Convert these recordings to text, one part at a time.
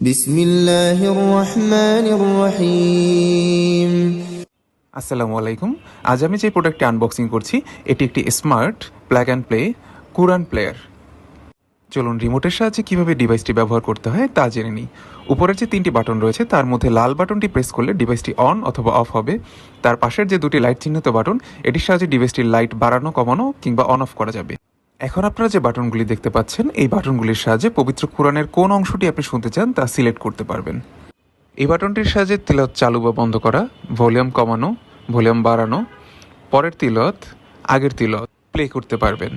বিসমিল্লাহির রহমানির রহিম। আসসালামু আলাইকুম। আজ আমি যে প্রোডাক্টটি আনবক্সিং করছি এটি একটি smart plug and play Quran player. চলুন রিমোটের সাহায্যে কীভাবে ডিভাইসটি ব্যবহার করতে হয় তা জেনে নিই। উপরের যে 3টি বাটন রয়েছে তার মধ্যে লাল বাটনটি প্রেস করলে ডিভাইসটি অন অথবা অফ হবে। তার পাশের যে 2টি লাইট চিহ্নিত বাটন এটির সাহায্যে ডিভাইসটির লাইট বাড়ানো কমানো কিংবা অন অফ করা যাবে। এখন আপনারা যে বাটনগুলি দেখতে পাচ্ছেন এই বাটনগুলির সাহায্যে পবিত্র কুরআনের কোন অংশটি আপনি শুনতে চান তা সিলেক্ট করতে পারবেন। এই বাটনটির সাহায্যে তিলাওয়াত চালু বা বন্ধ করা, ভলিউম কমানো, ভলিউম বাড়ানো, পরের তিলাওয়াত আগের তিলাওয়াত প্লে করতে পারবেন।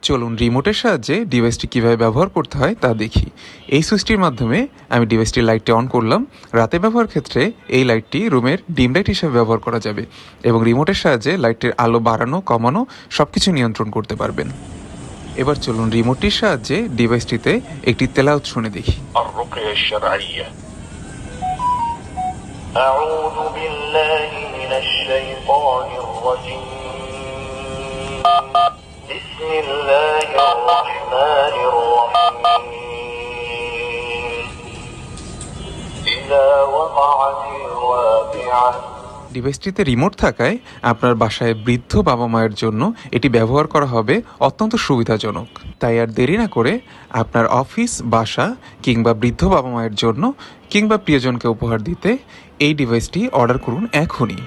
চলুন রিমোটের সাহায্যে ডিভাইসটি কীভাবে ব্যবহার করতে হয় তা দেখি। এই সুইচটির মাধ্যমে আমি ডিভাইসটির লাইটটি অন করলাম। রাতে ব্যবহার ক্ষেত্রে এই লাইটটি রুমের ডিম লাইট হিসেবে ব্যবহার করা যাবে এবং রিমোটের সাহায্যে লাইটের আলো বাড়ানো কমানো সব কিছু নিয়ন্ত্রণ করতে পারবেন। এবার চলুন রিমোটটির সাহায্যে ডিভাইসটিতে একটি তেলাওয়াত শুনে দেখি। أعوذ بالله من الشيطان الرجيم بسم الله الرحمن الرحيم إذا وقعت الواقعة। ডিভাইসটিতে রিমোট থাকায় আপনার বাসায় বৃদ্ধ বাবা মায়ের জন্য এটি ব্যবহার করা হবে অত্যন্ত সুবিধাজনক। তাই আর দেরি না করে আপনার অফিস, বাসা কিংবা বৃদ্ধ বাবা মায়ের জন্য কিংবা প্রিয়জনকে উপহার দিতে এই ডিভাইসটি অর্ডার করুন এখনই।